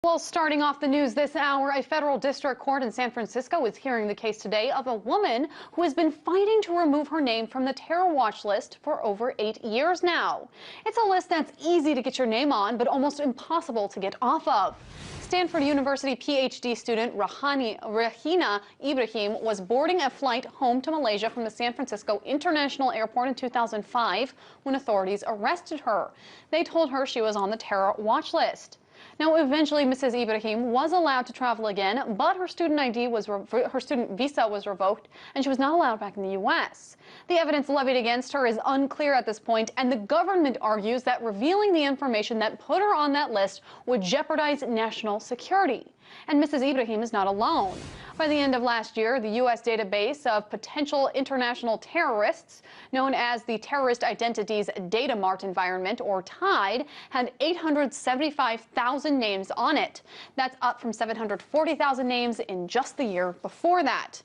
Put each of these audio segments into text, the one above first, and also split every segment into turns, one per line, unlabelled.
Well, starting off the news this hour, a federal district court in San Francisco is hearing the case today of a woman who has been fighting to remove her name from the terror watch list for over 8 years now. It's a list that's easy to get your name on, but almost impossible to get off of. Stanford University PhD student Rahinah Ibrahim was boarding a flight home to Malaysia from the San Francisco International Airport in 2005 when authorities arrested her. They told her she was on the terror watch list. Now, eventually, Mrs. Ibrahim was allowed to travel again, but her student visa was revoked, and she was not allowed back in the U.S. The evidence levied against her is unclear at this point, and the government argues that revealing the information that put her on that list would jeopardize national security. And Mrs. Ibrahim is not alone. By the end of last year, the U.S. database of potential international terrorists, known as the Terrorist Identities Datamart environment, or TIDE, had 875,000 names on it. That's up from 740,000 names in just the year before that.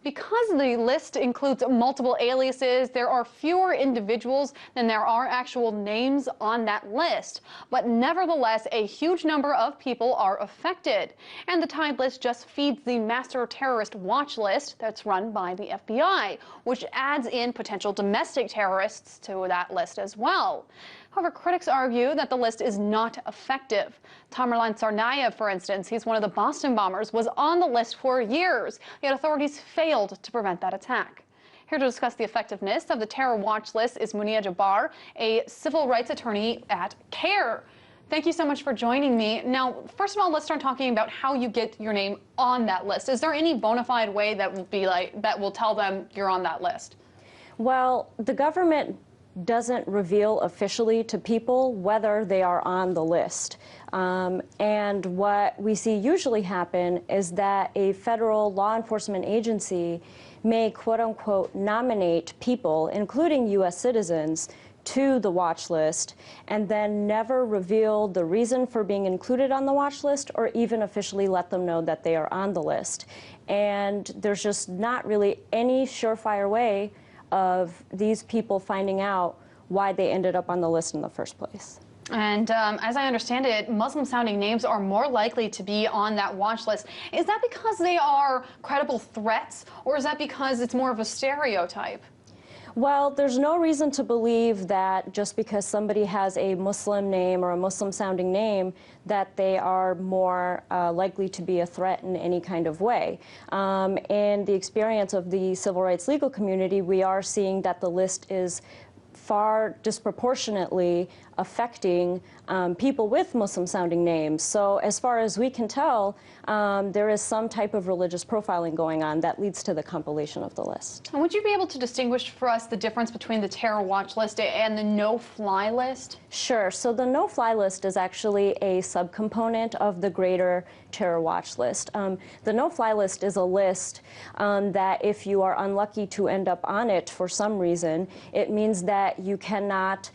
Because the list includes multiple aliases, there are fewer individuals than there are actual names on that list. But nevertheless, a huge number of people are affected. And the TIDE list just feeds the master terrorist watch list that's run by the FBI, which adds in potential domestic terrorists to that list as well. However, critics argue that the list is not effective. Tamerlan Tsarnaev, for instance, he's one of the Boston bombers, was on the list for years, yet authorities failed to prevent that attack. Here to discuss the effectiveness of the terror watch list is Munia Jabbar, a civil rights attorney at CARE. Thank you so much for joining me. Now, first of all, let's start talking about how you get your name on that list. Is there any bona fide way that will tell them you're on that list?
Well, the government doesn't reveal officially to people whether they are on the list. And what we see usually happen is that a federal law enforcement agency may, quote unquote, nominate people, including U.S. citizens, to the watch list and then never reveal the reason for being included on the watch list or even officially let them know that they are on the list. And there's just not really any surefire way of these people finding out why they ended up on the list in the first place.
And as I understand it, Muslim-sounding names are more likely to be on that watch list. Is that because they are credible threats, or is that because it's more of a stereotype?
Well, there's no reason to believe that just because somebody has a Muslim name or a Muslim-sounding name that they are more likely to be a threat in any kind of way. In the experience of the civil rights legal community, we are seeing that the list is far disproportionately affecting people with Muslim-sounding names. So as far as we can tell, there is some type of religious profiling going on that leads to the compilation of the list.
And would you be able to distinguish for us the difference between the terror watch list and the no-fly list?
Sure. So the no-fly list is actually a subcomponent of the greater terror watch list. The no-fly list is a list that if you are unlucky to end up on it for some reason, it means that you cannot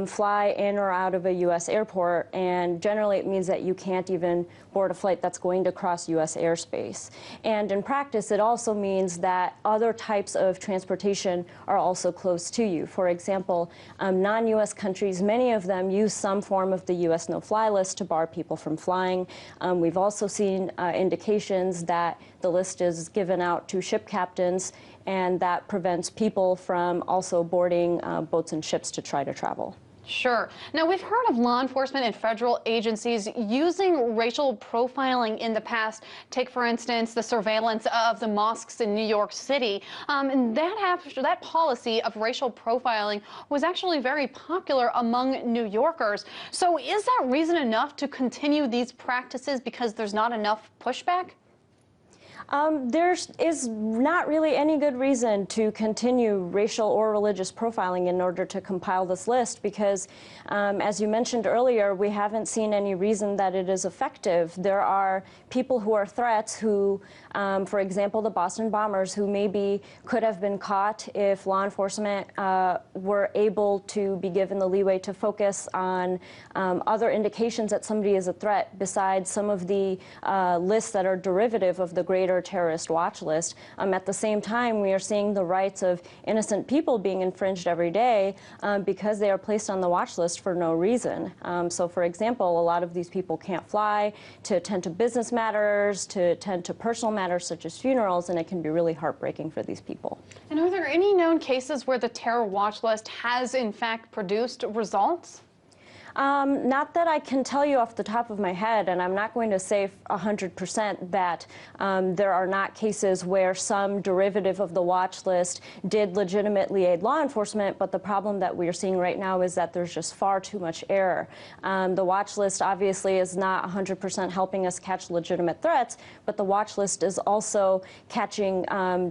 fly in or out of a U.S. airport, and generally it means that you can't even board a flight that's going to cross U.S. airspace. And in practice, it also means that other types of transportation are also close to you. For example, non-U.S. countries, many of them use some form of the U.S. no-fly list to bar people from flying. We've also seen indications that the list is given out to ship captains, and that prevents people from also boarding boats and ships to try to travel.
Sure. Now, we've heard of law enforcement and federal agencies using racial profiling in the past. Take, for instance, the surveillance of the mosques in New York City. And that policy of racial profiling was actually very popular among New Yorkers. So is that reason enough to continue these practices because there's not enough pushback?
There is not really any good reason to continue racial or religious profiling in order to compile this list because, as you mentioned earlier, we haven't seen any reason that it is effective. There are people who are threats who, for example, the Boston bombers, who maybe could have been caught if law enforcement were able to be given the leeway to focus on other indications that somebody is a threat besides some of the lists that are derivative of the greater greater terrorist watch list. At the same time, we are seeing the rights of innocent people being infringed every day because they are placed on the watch list for no reason. So, for example, a lot of these people can't fly to attend to business matters, to attend to personal matters such as funerals, and it can be really heartbreaking for these people.
And are there any known cases where the terror watch list has, in fact, produced results?
Not that I can tell you off the top of my head, and I'm not going to say 100% that there are not cases where some derivative of the watch list did legitimately aid law enforcement, but the problem that we're seeing right now is that there's just far too much error. The watch list obviously is not 100% helping us catch legitimate threats, but the watch list is also catching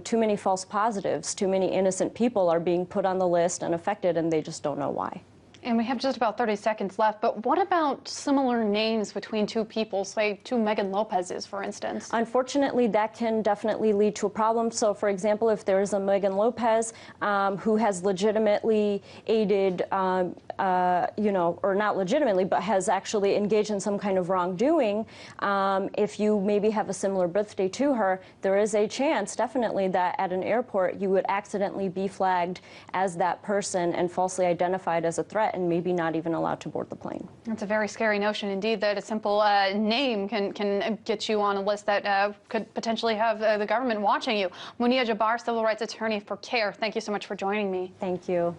too many false positives. Too many innocent people are being put on the list and affected, and they just don't know why.
And we have just about 30 seconds left, but what about similar names between two people, say two Meghan Lopez's, for instance?
Unfortunately, that can definitely lead to a problem. So, for example, if there is a Meghan Lopez who has legitimately aided, you know, or not legitimately, but has actually engaged in some kind of wrongdoing, if you maybe have a similar birthday to her, there is a chance, definitely, that at an airport you would accidentally be flagged as that person and falsely identified as a threat, and maybe not even allowed to board the plane.
It's a very scary notion indeed, that a simple name can get you on a list that could potentially have the government watching you. Munia Jabbar, civil rights attorney for CARE, thank you so much for joining me.
Thank you.